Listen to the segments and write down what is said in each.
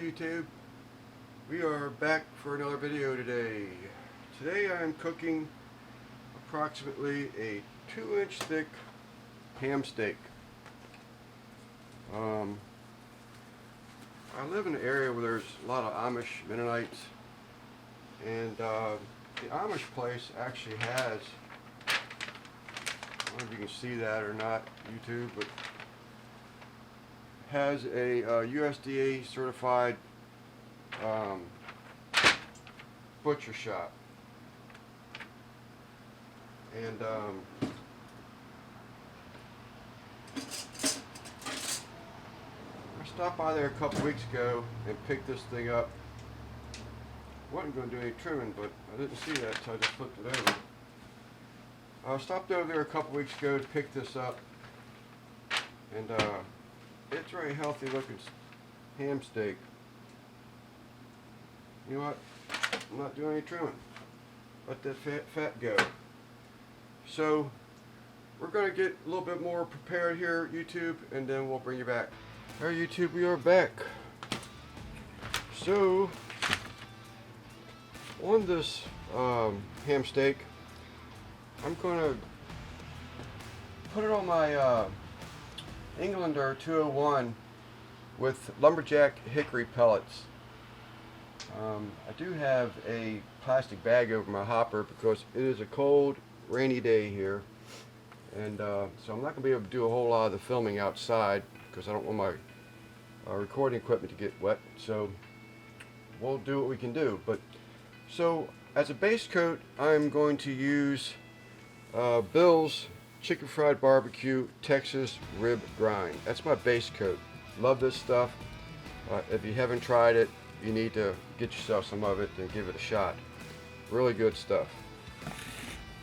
YouTube. We are back for another video today. Today I am cooking approximately a 2-inch thick ham steak. I live in an area where there's a lot of Amish Mennonites, and the Amish place actually has, I don't know if you can see that or not, YouTube, but has a USDA certified butcher shop. And I stopped by there a couple weeks ago and picked this thing up. Wasn't going to do any trimming, but I didn't see that, so I just flipped it over. I stopped over there a couple weeks ago to pick this up, and it's a very healthy looking ham steak. You know what? I'm not doing any trimming. Let that fat go. So we're going to get a little bit more prepared here, YouTube, and then we'll bring you back. Alright, YouTube, we are back. So on this ham steak, I'm going to put it on my Englander 201 with Lumberjack Hickory pellets. I do have a plastic bag over my hopper because it is a cold, rainy day here, and so I'm not going to be able to do a whole lot of the filming outside because I don't want my recording equipment to get wet. So we'll do what we can do. But so as a base coat, I'm going to use Bill's Chicken Fried Barbecue Texas Rib Grind. That's my base coat. Love this stuff. If you haven't tried it, you need to get yourself some of it and give it a shot. Really good stuff.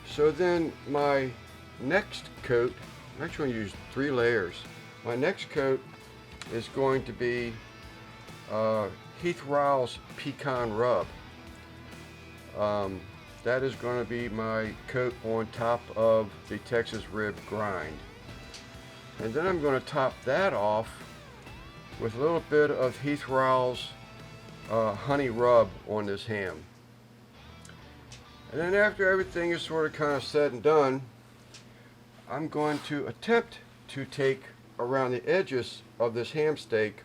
So then my next coat, I'm actually going to use 3 layers. My next coat is going to be Heath Riles Pecan Rub. That is going to be my coat on top of the Texas Rib Grind. And then I'm going to top that off with a little bit of Heath Riles Honey Rub on this ham. And then after everything is sort of kind of said and done, I'm going to attempt to take around the edges of this ham steak.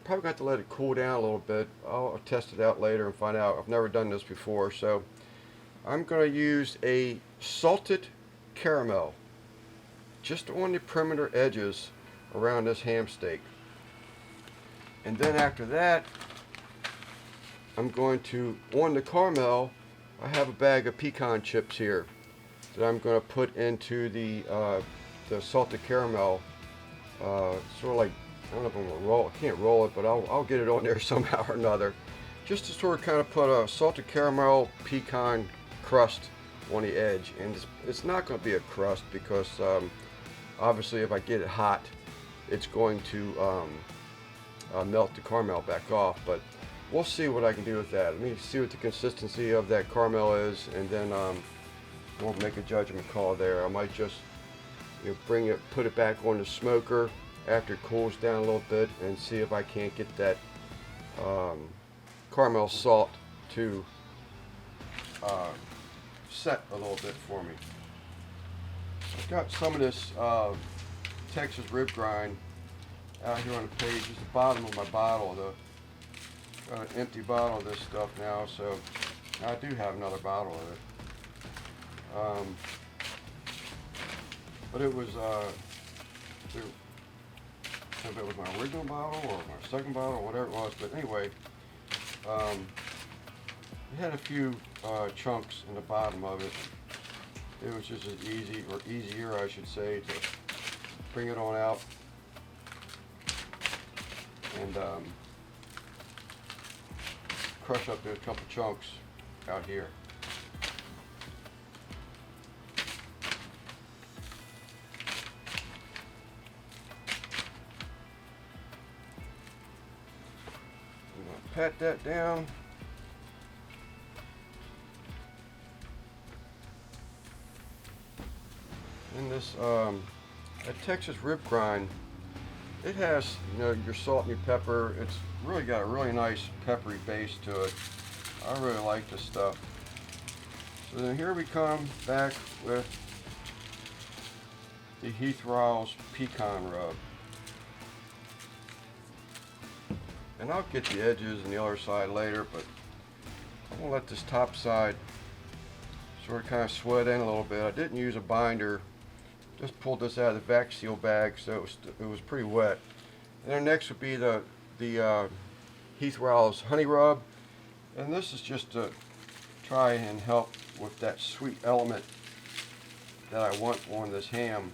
Probably got to let it cool down a little bit. I'll test it out later and find out. I've never done this before, so I'm going to use a salted caramel just on the perimeter edges around this ham steak. And then after that, I'm going to, on the caramel, I have a bag of pecan chips here that I'm going to put into the salted caramel, sort of like, I don't know if I'm going to roll it, I can't roll it, but I'll get it on there somehow or another, just to sort of kind of put a salted caramel pecan crust on the edge. And it's not going to be a crust because obviously if I get it hot, it's going to melt the caramel back off, but we'll see what I can do with that. Let me see what the consistency of that caramel is, and then we'll make a judgment call there. I might just put it back on the smoker after it cools down a little bit and see if I can't get that caramel salt to set a little bit for me. I've got some of this Texas Rib Grind out here on the page. It's the bottom of my bottle. Got an empty bottle of this stuff now, so I do have another bottle of it. But it was, I don't know if it was my original bottle or my second bottle or whatever it was, but anyway, it had a few chunks in the bottom of it. It was just as easy, or easier I should say, to bring it on out and crush up those couple chunks out here. I'm going to pat that down. And this that Texas Rib Grind It has, your salt and your pepper. It's really got a really nice peppery base to it. I really like this stuff. So then here we come back with the Heath Riles Pecan Rub. And I'll get the edges and the other side later, but I'm going to let this top side sort of kind of sweat in a little bit. I didn't use a binder, just pulled this out of the vac seal bag, so it was pretty wet. And then next would be the Heath Riles Honey Rub, and this is just to try and help with that sweet element that I want on this ham.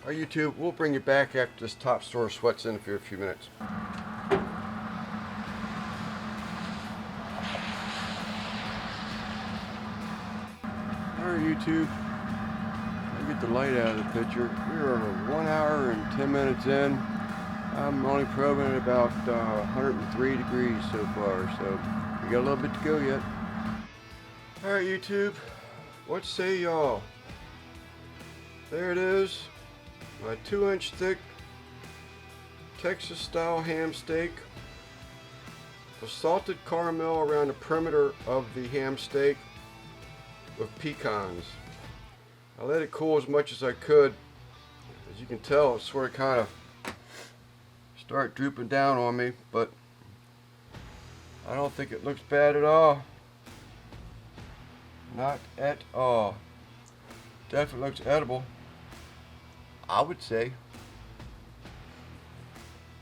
Our YouTube, we'll bring you back after this top sort of sweats in for a few minutes. Alright YouTube, I'll get the light out of the picture. We are 1 hour and 10 minutes in. I'm only probing at about 103 degrees so far, so we got a little bit to go yet. Alright YouTube, what say y'all? There it is. My 2-inch thick Texas style ham steak with salted caramel around the perimeter of the ham steak with pecans. I let it cool as much as I could. As you can tell, it's sort of kind of start drooping down on me, but I don't think it looks bad at all. Not at all. Definitely looks edible, I would say.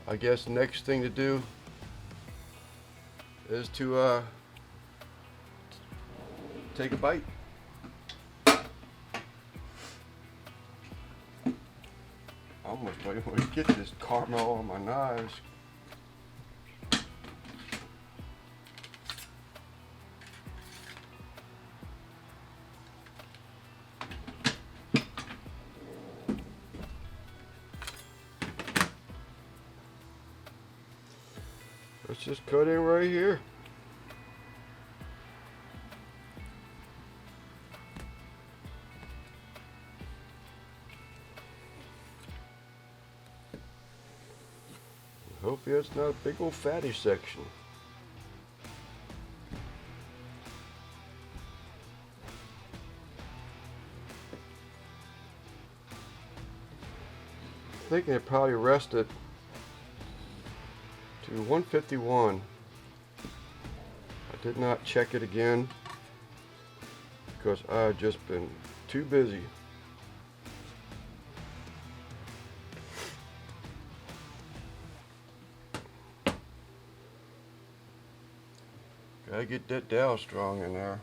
I guess the next thing to do is to take a bite. I almost don't want to get this caramel on my knives. Let's just cut in right here. Hope it's not a big old fatty section. I'm thinking it probably rested to 151. I did not check it again because I've just been too busy. Gotta get that dowel strong in there.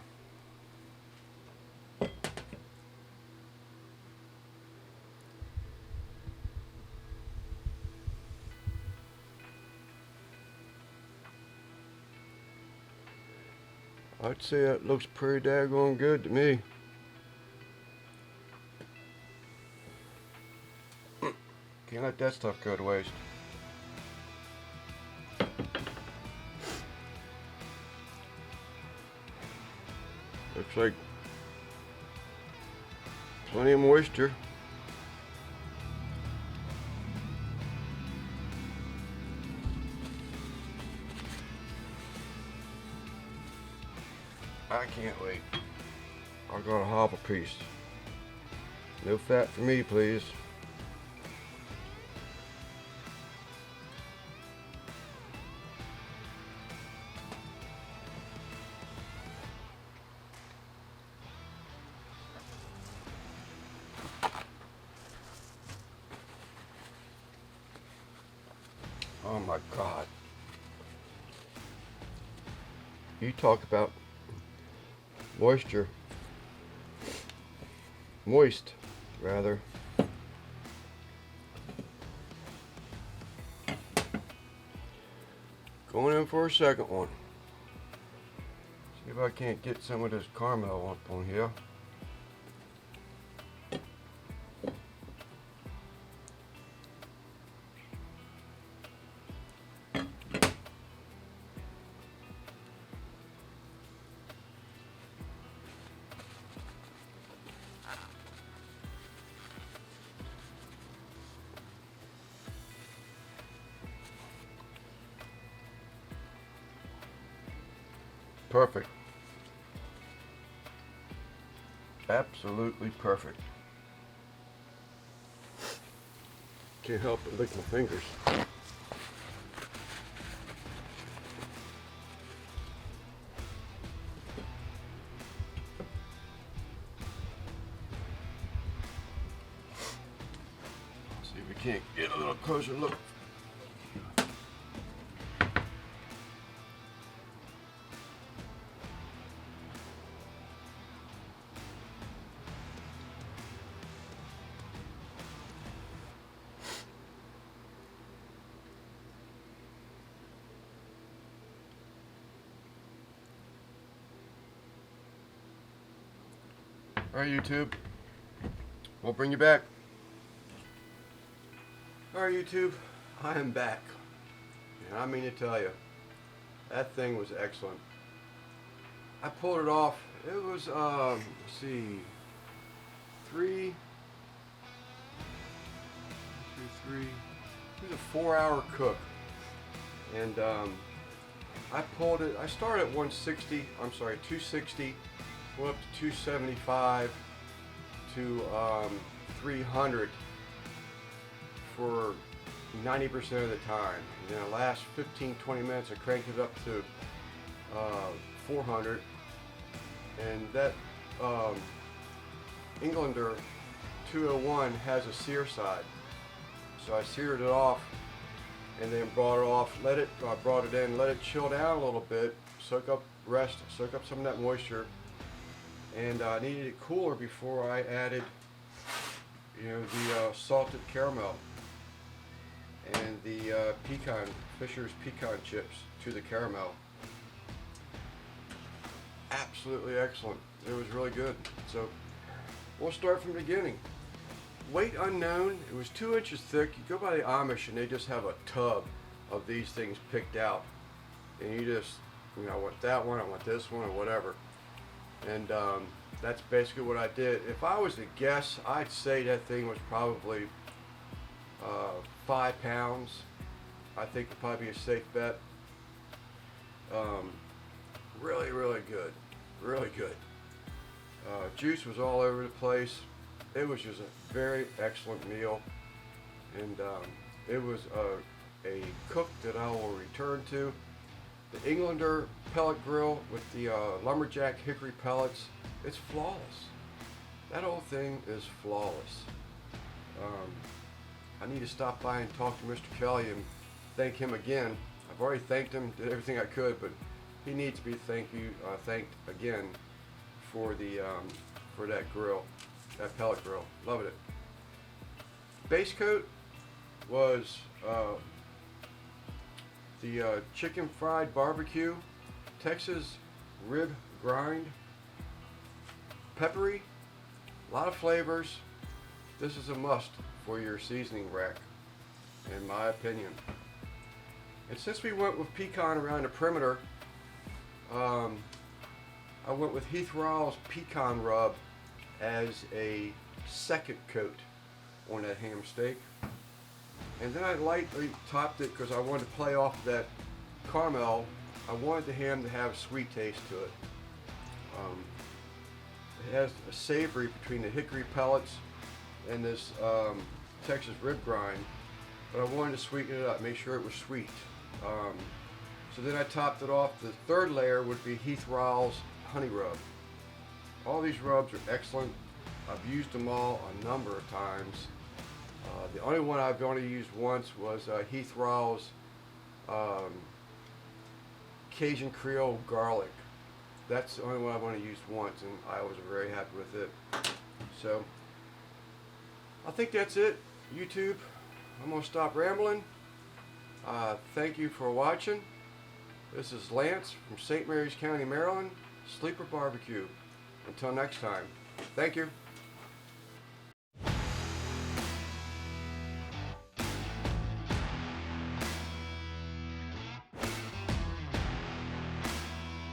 I'd say that looks pretty daggone good to me. Can't let that stuff go to waste. Looks like plenty of moisture. I can't wait. I got a hop a piece. No fat for me, please. Oh my God. You talk about moisture. Moist, rather. Going in for a second one. See if I can't get some of this caramel up on here. perfect. Absolutely perfect. Can't help but lick my fingers. See if we can't get a little closer look. Alright, YouTube, we'll bring you back. Alright, YouTube, I am back. And I mean to tell you, that thing was excellent. I pulled it off. It was, let's see, it was a 4-hour cook. And I pulled it, I started at 260. Went up to 275 to 300 for 90% of the time. And then the last 15-20 minutes I cranked it up to 400. And that Englander 201 has a sear side. So I seared it off and then brought it off, brought it in, let it chill down a little bit, soak up some of that moisture. And I needed it cooler before I added, the salted caramel and the Fisher's pecan chips to the caramel. Absolutely excellent. It was really good. So we'll start from the beginning. Weight unknown. It was 2 inches thick. You go by the Amish and they just have a tub of these things picked out, and you just, I want that one, I want this one, or whatever. And that's basically what I did. If I was to guess, I'd say that thing was probably 5 pounds. I think it'd probably be a safe bet. Really, really good. Really good. Juice was all over the place. It was just a very excellent meal. And it was a cook that I will return to. The Englander pellet grill with the Lumberjack Hickory pellets, it's flawless. That whole thing is flawless. I need to stop by and talk to Mr. Kelly and thank him again. I've already thanked him, did everything I could, but he needs to be thanked again for that grill, that pellet grill. Loved it. Base coat was the chicken fried barbecue, Texas rib grind, peppery, a lot of flavors. This is a must for your seasoning rack, in my opinion. And since we went with pecan around the perimeter, I went with Heath Riles Pecan Rub as a second coat on that ham steak. And then I lightly topped it because I wanted to play off that caramel. I wanted the ham to have a sweet taste to it. It has a savory between the hickory pellets and this Texas rib grind, but I wanted to sweeten it up, make sure it was sweet. So then I topped it off. The third layer would be Heath Riles Honey Rub. All these rubs are excellent. I've used them all a number of times. The only one I've only used once was Heath Riles Cajun Creole Garlic. That's the only one I've only used once, and I was very happy with it. So I think that's it, YouTube. I'm going to stop rambling. Thank you for watching. This is Lance from St. Mary's County, Maryland, Sleeper Barbecue. Until next time, thank you.